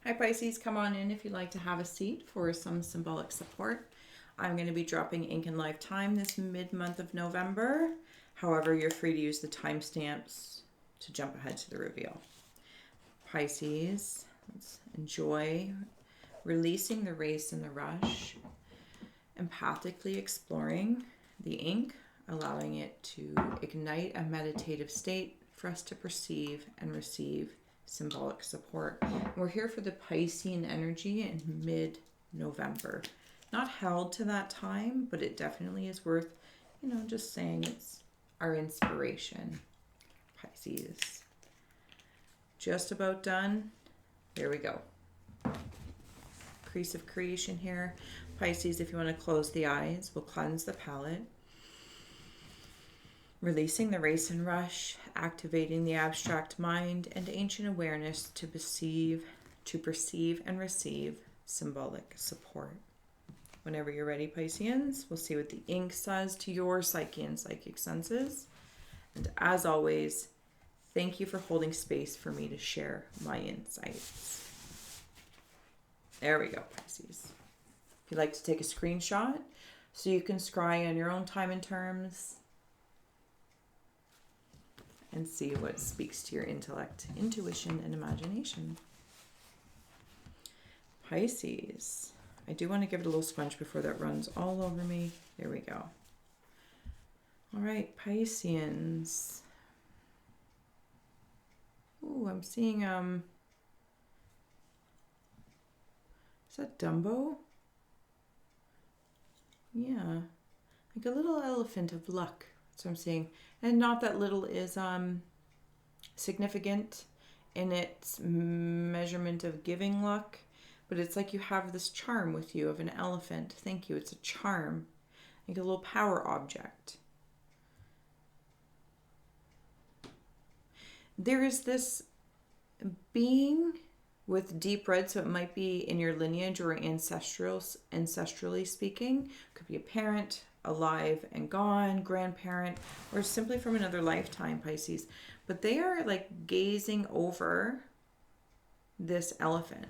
Hi Pisces, come on in if you'd like to have a seat for some symbolic support. I'm going to be dropping ink and live time this mid-month of November. However, you're free to use the timestamps to jump ahead to the reveal. Pisces, let's enjoy releasing the race and the rush, empathically exploring the ink, allowing it to ignite a meditative state for us to perceive and receive symbolic support. We're here for the Piscean energy in mid-November. Not held to that time, but it definitely is worth, just saying it's our inspiration. Pisces. Just about done. There we go. Crease of creation here. Pisces, if you want to close the eyes, we'll cleanse the palette. Releasing the race and rush, activating the abstract mind and ancient awareness to perceive and receive symbolic support. Whenever you're ready, Pisceans, we'll see what the ink says to your psyche and psychic senses. And as always, thank you for holding space for me to share my insights. There we go, Pisces. If you'd like to take a screenshot so you can scry on your own time and terms, and see what speaks to your intellect, intuition, and imagination. Pisces. I do want to give it a little sponge before that runs all over me. There we go. All right, Pisceans. Ooh, I'm seeing, is that Dumbo? Yeah, like a little elephant of luck. That's what I'm seeing. And not that little is significant in its measurement of giving luck, but it's like you have this charm with you of an elephant. Thank you. It's a charm, like a little power object. There is this being with deep red, so it might be in your lineage or ancestrally speaking. Could be a parent, alive and gone, grandparent, or simply from another lifetime, Pisces. But they are like gazing over this elephant.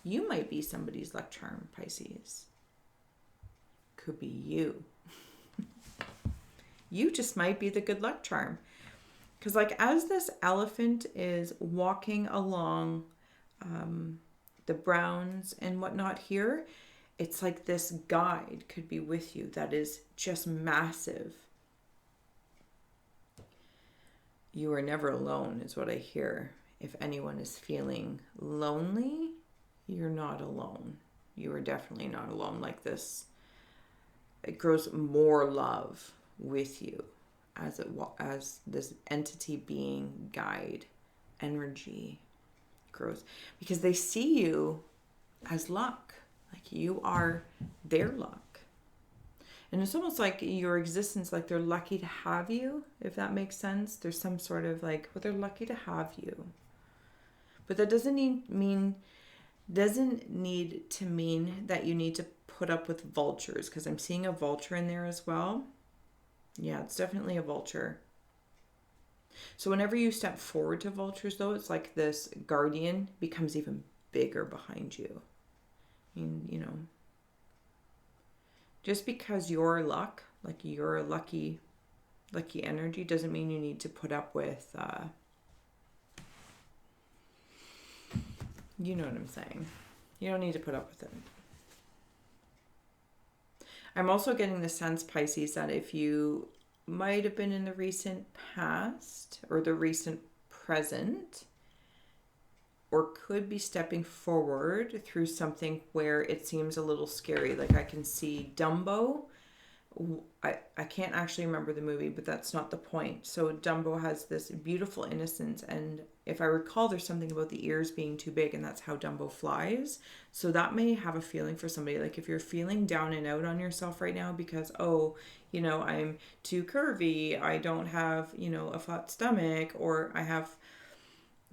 You might be somebody's luck charm, Pisces. Could be you. You just might be the good luck charm. Because like as this elephant is walking along the browns and whatnot here, it's like this guide could be with you that is just massive. You are never alone is what I hear. If anyone is feeling lonely, you're not alone. You are definitely not alone like this. It grows more love with you as this entity being guide energy grows, because they see you as luck. Like you are their luck. And it's almost like your existence, like they're lucky to have you, if that makes sense. There's some sort of like, well, they're lucky to have you. But that doesn't need to mean that you need to put up with vultures, because I'm seeing a vulture in there as well. Yeah, it's definitely a vulture. So whenever you step forward to vultures, though, it's like this guardian becomes even bigger behind you. I mean, just because you're luck, like you're a lucky energy, doesn't mean you need to put up with, you know what I'm saying. You don't need to put up with it. I'm also getting the sense, Pisces, that if you might have been in the recent past or the recent present, or could be stepping forward through something where it seems a little scary. Like I can see Dumbo. I can't actually remember the movie, but that's not the point. So Dumbo has this beautiful innocence, and if I recall, there's something about the ears being too big, and that's how Dumbo flies. So that may have a feeling for somebody. Like if you're feeling down and out on yourself right now because, I'm too curvy, I don't have, a flat stomach, or I have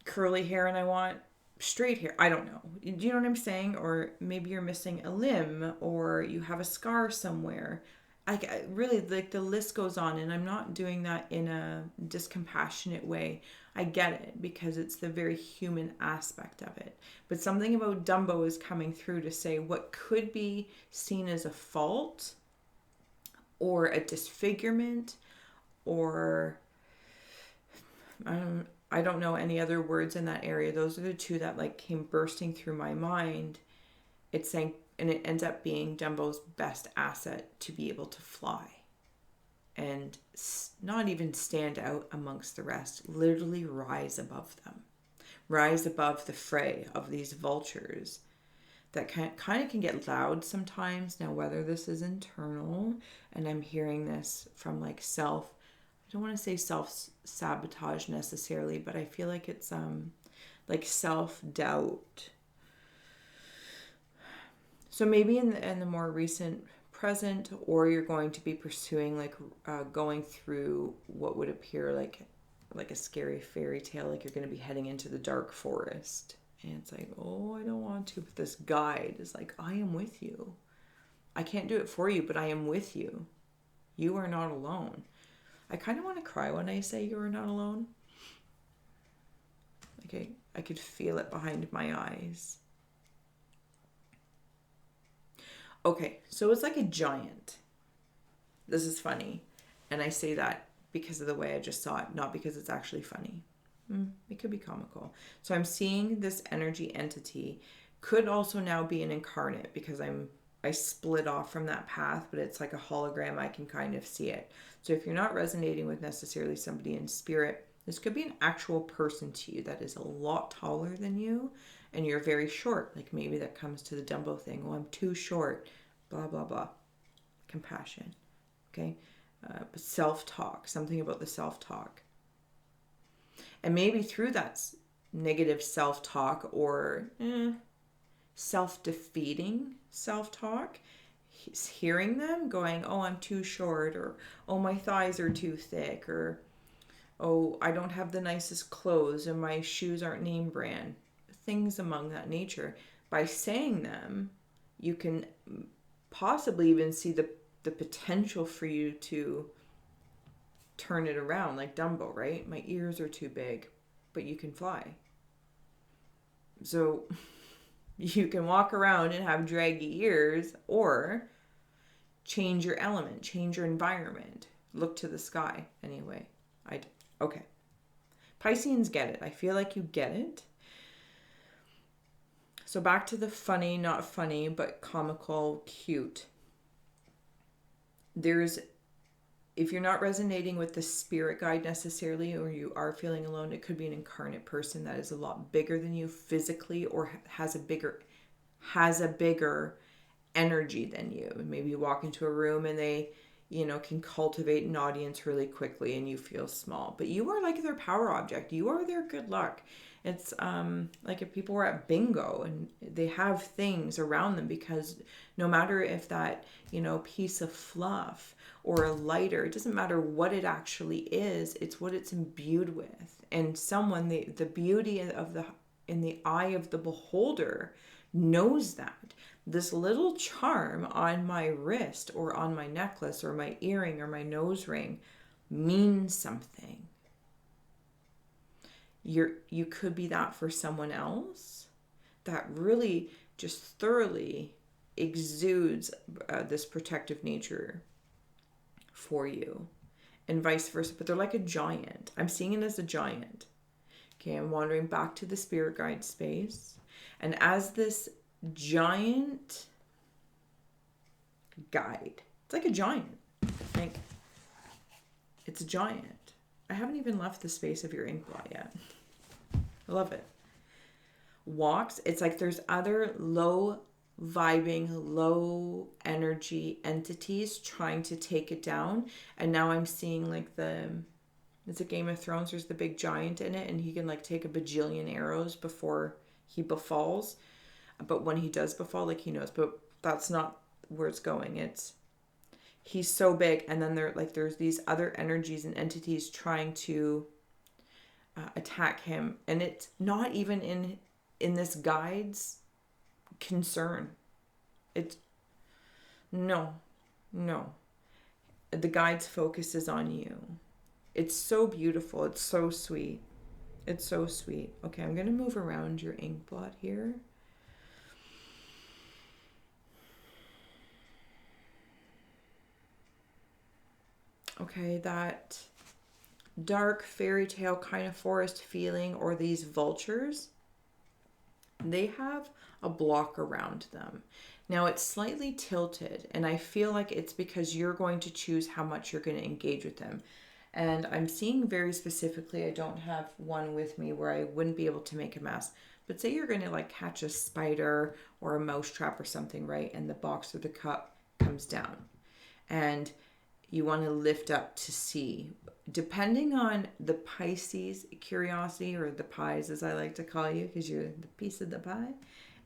curly hair and I want straight hair. I don't know. Do you know what I'm saying? Or maybe you're missing a limb, or you have a scar somewhere. I really, like, the list goes on, and I'm not doing that in a discompassionate way. I get it because it's the very human aspect of it. But something about Dumbo is coming through to say what could be seen as a fault or a disfigurement, or I don't know any other words in that area. Those are the two that like came bursting through my mind. It's saying, and it ends up being Dumbo's best asset to be able to fly and not even stand out amongst the rest, literally rise above them, rise above the fray of these vultures that kind of can get loud sometimes. Now, whether this is internal, and I'm hearing this from like I don't want to say self-sabotage necessarily, but I feel like it's like self-doubt. So maybe in the more recent present, or you're going to be pursuing like going through what would appear like a scary fairy tale, like you're going to be heading into the dark forest, and it's like, oh, I don't want to, but this guide is like, I am with you. I can't do it for you, but I am with you. You are not alone. I kind of want to cry when I say you are not alone. Like I could feel it behind my eyes. Okay, so it's like a giant. This is funny. And I say that because of the way I just saw it, not because it's actually funny. It could be comical. So I'm seeing this energy entity. Could also now be an incarnate because I split off from that path, but it's like a hologram. I can kind of see it. So if you're not resonating with necessarily somebody in spirit, this could be an actual person to you that is a lot taller than you, and you're very short. Like maybe that comes to the Dumbo thing. Oh, I'm too short. Blah, blah, blah. Compassion. Okay. But self-talk. Something about the self-talk. And maybe through that negative self-talk or self-defeating self-talk, he's hearing them going, oh, I'm too short, or oh, my thighs are too thick, or oh, I don't have the nicest clothes and my shoes aren't name brand. Things among that nature. By saying them, you can possibly even see the potential for you to turn it around, like Dumbo, right? My ears are too big, but you can fly. So you can walk around and have draggy ears, or change your element, change your environment. Look to the sky. Anyway, okay. Pisceans get it. I feel like you get it. So back to the funny, not funny, but comical, cute. If you're not resonating with the spirit guide necessarily, or you are feeling alone, it could be an incarnate person that is a lot bigger than you physically, or has a bigger energy than you. Maybe you walk into a room and they, can cultivate an audience really quickly and you feel small. But you are like their power object. You are their good luck. It's like if people were at bingo and they have things around them, because no matter if that, piece of fluff or a lighter, it doesn't matter what it actually is, it's what it's imbued with. And the beauty in the eye of the beholder knows that. This little charm on my wrist or on my necklace or my earring or my nose ring means something. You could be that for someone else that really just thoroughly exudes this protective nature for you, and vice versa. But they're like a giant. I'm seeing it as a giant. Okay, I'm wandering back to the spirit guide space, and as this giant guide, it's like a giant. Like, it's a giant. I haven't even left the space of your ink blot yet. I love it. Walks, it's like there's other low vibing, low energy entities trying to take it down. And now I'm seeing like it's a Game of Thrones, there's the big giant in it, and he can like take a bajillion arrows before he befalls. But when he does befall, like he knows, but that's not where it's going. He's so big, and then there's these other energies and entities trying to attack him, and it's not even in this guide's concern. It's no. The guide's focus is on you. It's so beautiful. It's so sweet. It's so sweet. Okay, I'm going to move around your ink blot here. Okay, that dark fairy tale kind of forest feeling, or these vultures, they have a block around them. Now it's slightly tilted, and I feel like it's because you're going to choose how much you're going to engage with them. And I'm seeing very specifically, I don't have one with me where I wouldn't be able to make a mess. But say you're going to like catch a spider or a mouse trap or something, right? And the box or the cup comes down. And you want to lift up to see. Depending on the Pisces curiosity, or the pies as I like to call you, because you're the piece of the pie.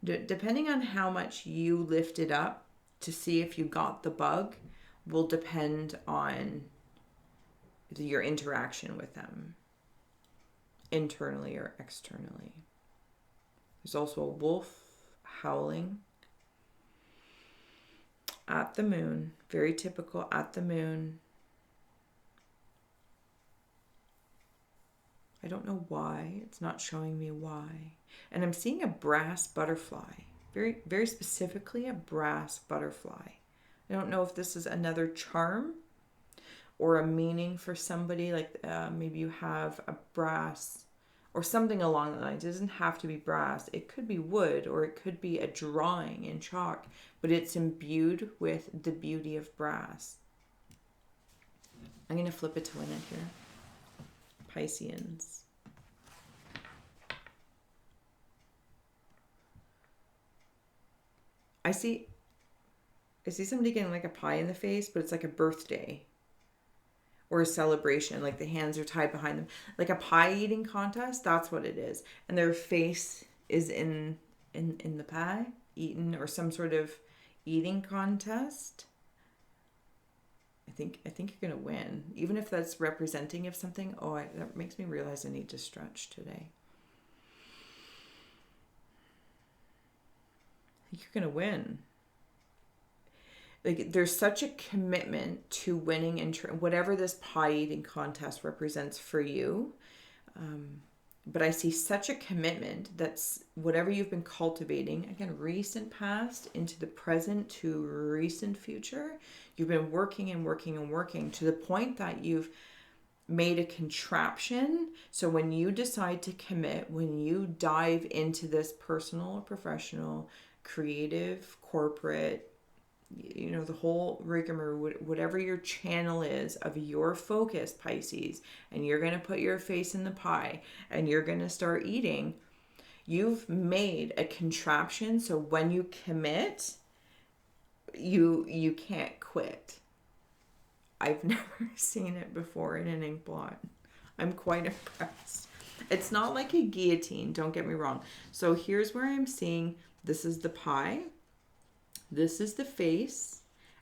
Depending on how much you lift it up to see if you got the bug, will depend on your interaction with them, internally or externally. There's also a wolf howling at the moon, very typical at the moon. I don't know why, it's not showing me why. And I'm seeing a brass butterfly, very, very specifically a brass butterfly. I don't know if this is another charm or a meaning for somebody, like maybe you have a brass or something along the lines. It doesn't have to be brass. It could be wood, or it could be a drawing in chalk, but it's imbued with the beauty of brass. I'm going to flip it to win it here. Pisceans. I see somebody getting like a pie in the face, but it's like a birthday or a celebration. Like the hands are tied behind them, like a pie eating contest. That's what it is, and their face is in the pie eaten, or some sort of eating contest. I think you're gonna win, even if that's representing of something. That makes me realize I need to stretch today. I think you're gonna win. Like, there's such a commitment to winning in whatever this pie eating contest represents for you. But I see such a commitment that's whatever you've been cultivating, again, recent past into the present to recent future, you've been working and working and working to the point that you've made a contraption. So when you decide to commit, when you dive into this personal or professional, creative, corporate, the whole rigmarole, whatever your channel is of your focus, Pisces, and you're going to put your face in the pie and you're going to start eating, you've made a contraption. So when you commit, you can't quit. I've never seen it before in an ink blot. I'm quite impressed. It's not like a guillotine, don't get me wrong. So here's where I'm seeing, this is the pie. This is the face,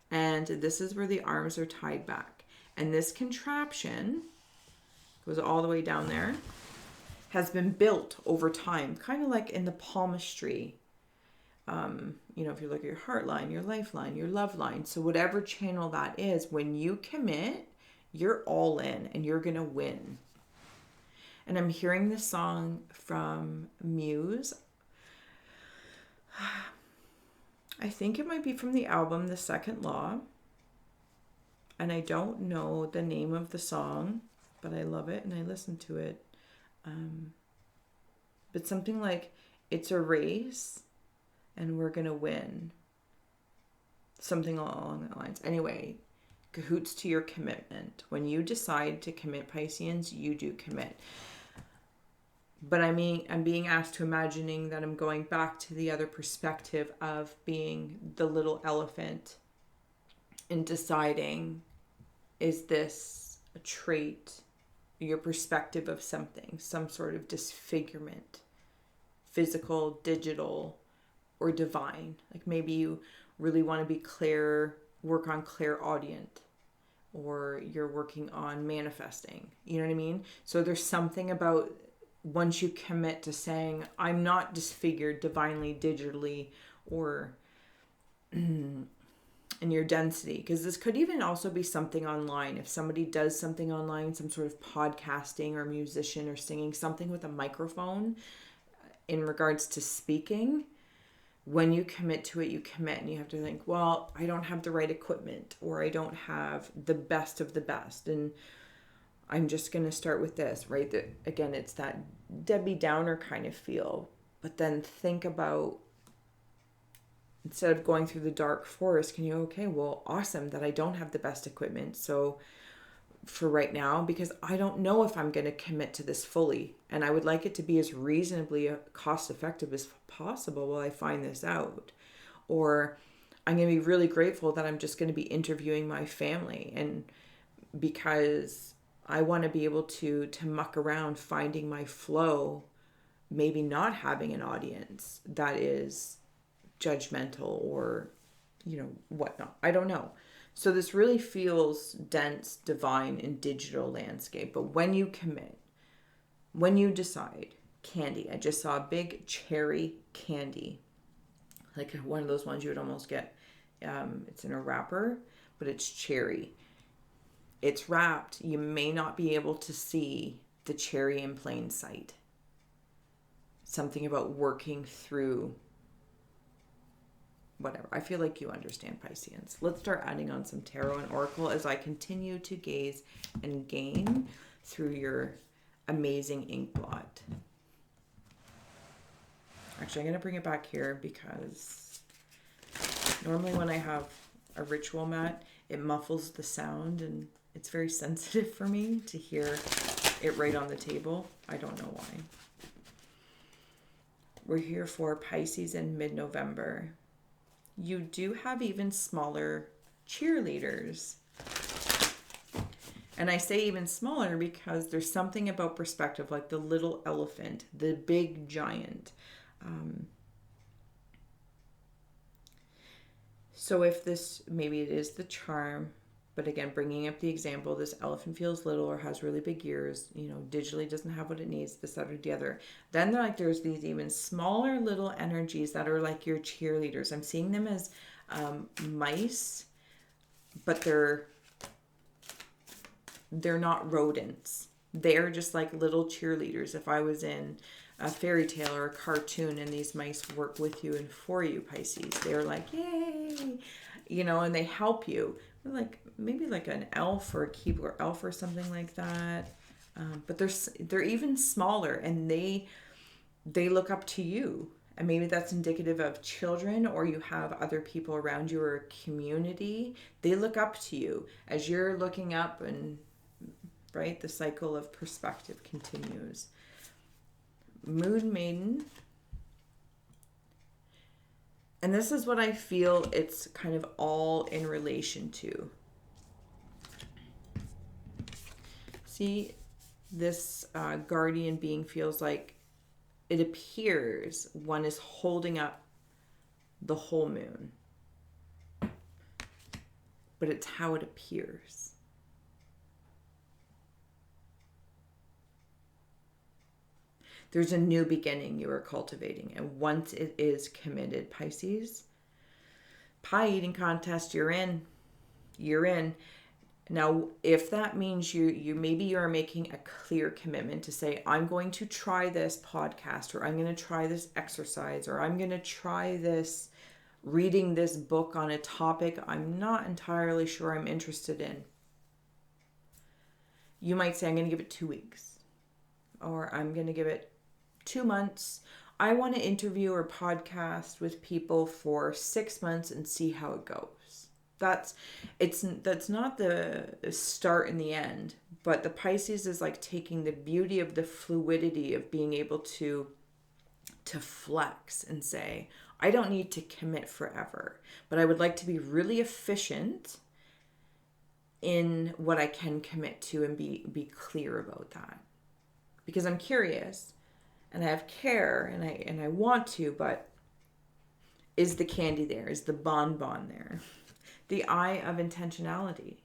and this is where the arms are tied back. And this contraption goes all the way down there, has been built over time, kind of like in the palmistry. If you look at your heart line, your lifeline, your love line. So whatever channel that is, when you commit, you're all in and you're going to win. And I'm hearing this song from Muse. I think it might be from the album The Second Law, and I don't know the name of the song, but I love it and I listen to it. But something like, it's a race and we're gonna win. Something along that lines. Anyway, cahoots to your commitment. When you decide to commit, Pisceans, you do commit. But I'm being asked to imagining that I'm going back to the other perspective of being the little elephant and deciding, is this a trait, your perspective of something, some sort of disfigurement, physical, digital, or divine. Like maybe you really want to be work on clairaudient, or you're working on manifesting. You know what I mean? So there's something about, once you commit to saying, I'm not disfigured divinely, digitally, or and your density, because this could even also be something online. If somebody does something online, some sort of podcasting or musician or singing, something with a microphone in regards to speaking, when you commit to it, you commit, and you have to think, well, I don't have the right equipment, or I don't have the best of the best, and I'm just going to start with this, right? That, again, it's that Debbie Downer kind of feel. But then think about, instead of going through the dark forest, can you, okay, well, awesome that I don't have the best equipment. So for right now, because I don't know if I'm going to commit to this fully, and I would like it to be as reasonably cost effective as possible while I find this out. Or I'm going to be really grateful that I'm just going to be interviewing my family, and because I want to be able to muck around finding my flow, maybe not having an audience that is judgmental or, whatnot. I don't know. So this really feels dense, divine, and digital landscape. But when you commit, when you decide, candy. I just saw a big cherry candy. Like one of those ones you would almost get. It's in a wrapper, but it's cherry. It's wrapped. You may not be able to see the cherry in plain sight. Something about working through whatever. I feel like you understand, Pisceans. Let's start adding on some tarot and oracle as I continue to gaze and gain through your amazing ink blot. Actually, I'm going to bring it back here because normally when I have a ritual mat, it muffles the sound, and it's very sensitive for me to hear it right on the table. I don't know why. We're here for Pisces in mid-November. You do have even smaller cheerleaders. And I say even smaller because there's something about perspective, like the little elephant, the big giant. So if this, maybe it is the charm, but again, bringing up the example, this elephant feels little or has really big ears, digitally doesn't have what it needs, this, that, or the other. Then there's these even smaller little energies that are like your cheerleaders. I'm seeing them as mice, but they're not rodents. They're just like little cheerleaders. If I was in a fairy tale or a cartoon and these mice work with you and for you, Pisces, they're like, yay, and they help you. Like maybe like an elf or a Keebler elf or something like that. But they're even smaller, and they look up to you. And maybe that's indicative of children, or you have other people around you or a community. They look up to you as you're looking up, and right, the cycle of perspective continues. Moon Maiden. And this is what I feel it's kind of all in relation to. See, this guardian being feels like it appears one is holding up the whole moon. But it's how it appears. There's a new beginning you are cultivating. And once it is committed, Pisces, pie eating contest, you're in. You're in. Now, if that means you maybe you're making a clear commitment to say, I'm going to try this podcast, or I'm going to try this exercise, or I'm going to try this reading this book on a topic I'm not entirely sure I'm interested in. You might say, I'm going to give it 2 weeks, or I'm going to give it 2 months. I want to interview or podcast with people for 6 months and see how it goes. That's not the start and the end, but the Pisces is like taking the beauty of the fluidity of being able to flex and say, I don't need to commit forever, but I would like to be really efficient in what I can commit to and be clear about that. Because I'm curious and I have care and I want to, but is the candy there? Is the bonbon there? The eye of intentionality.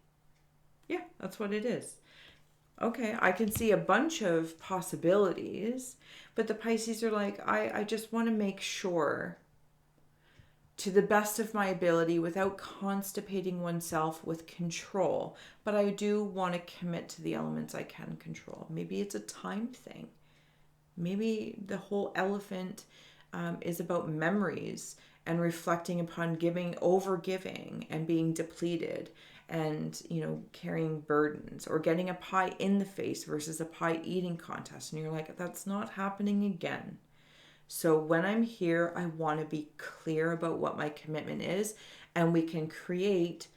Yeah, that's what it is. Okay, I can see a bunch of possibilities, but the Pisces are like, I just want to make sure to the best of my ability without constipating oneself with control. But I do want to commit to the elements I can control. Maybe it's a time thing. Maybe the whole elephant is about memories and reflecting upon over giving and being depleted and, carrying burdens, or getting a pie in the face versus a pie eating contest. And you're like, that's not happening again. So when I'm here, I want to be clear about what my commitment is, and we can create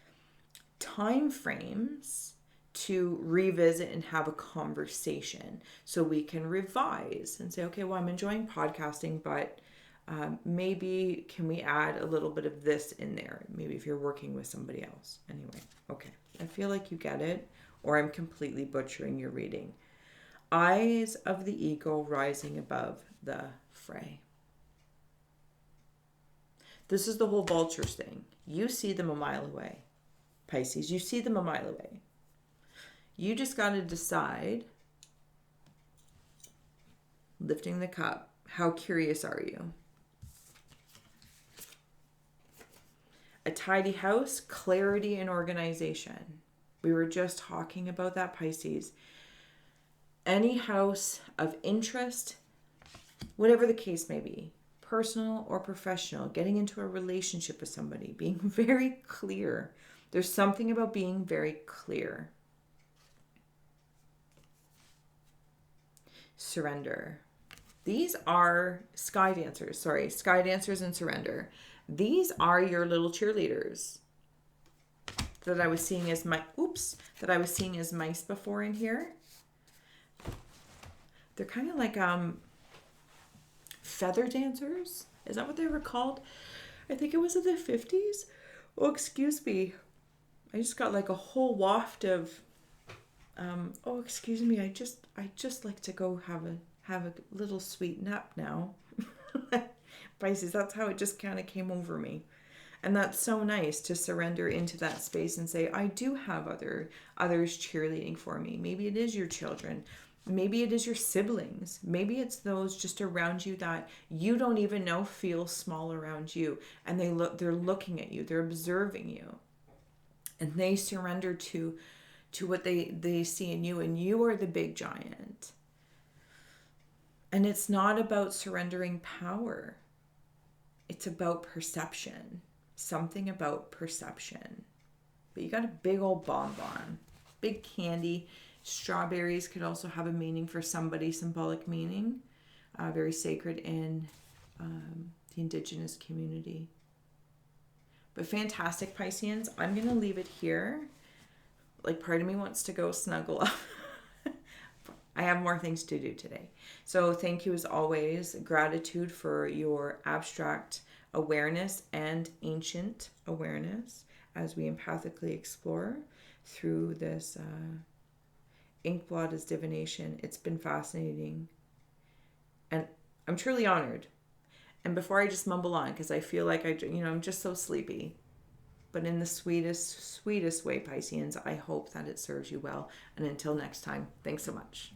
time frames to revisit and have a conversation, so we can revise and say, okay, well, I'm enjoying podcasting, but maybe can we add a little bit of this in there? Maybe if you're working with somebody else. Anyway, okay. I feel like you get it, or I'm completely butchering your reading. Eyes of the eagle rising above the fray. This is the whole vultures thing. You see them a mile away. Pisces, you see them a mile away. You just got to decide, lifting the cup, how curious are you? A tidy house, clarity and organization. We were just talking about that, Pisces. Any house of interest, whatever the case may be, personal or professional, getting into a relationship with somebody, being very clear. There's something about being very clear. Surrender. These are sky dancers and surrender. These are your little cheerleaders that I was seeing as mice before in here. They're kind of like feather dancers. Is that what they were called? I think it was in the 50s. Oh, excuse me. I just got like a whole waft of excuse me. I just like to go have a little sweet nap now. Pisces, that's how it just kind of came over me. And that's so nice to surrender into that space and say, I do have others cheerleading for me. Maybe it is your children. Maybe it is your siblings. Maybe it's those just around you that you don't even know feel small around you. And they're looking at you. They're observing you. And they surrender to what they see in you. And you are the big giant. And it's not about surrendering power. It's about perception. Something about perception. But you got a big old bonbon. Big candy. Strawberries could also have a meaning for somebody, symbolic meaning. Very sacred in the indigenous community. But fantastic, Pisceans. I'm going to leave it here. Like, part of me wants to go snuggle up. I have more things to do today. So thank you as always. Gratitude for your abstract awareness and ancient awareness as we empathically explore through this Inkblot as divination. It's been fascinating. And I'm truly honored. And before I just mumble on, because I feel like I'm just so sleepy. But in the sweetest way, Pisceans, I hope that it serves you well. And until next time, thanks so much.